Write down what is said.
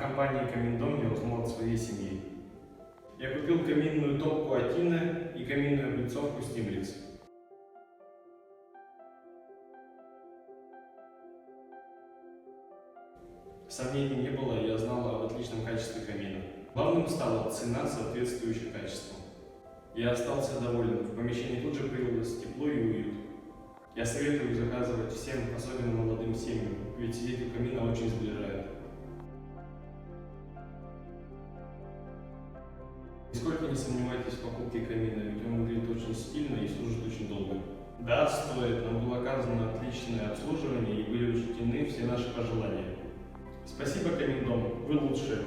компании «Каминдом» я узнал от своей семьи. Я купил каминную топку Атина и каминную облицовку Стимликс. Сомнений не было, я знал об отличном качестве камина. Главным стала цена, соответствующая качеству. Я остался доволен, в помещении тут же появилось тепло и уют. Я советую заказывать всем, особенно молодым семьям, ведь сидеть у камина очень сближает. Нисколько не сомневайтесь в покупке камина, ведь он выглядит очень стильно и служит очень долго. Да, стоит, нам было оказано отличное обслуживание и были учтены все наши пожелания. Спасибо, Каминдом, вы лучшие!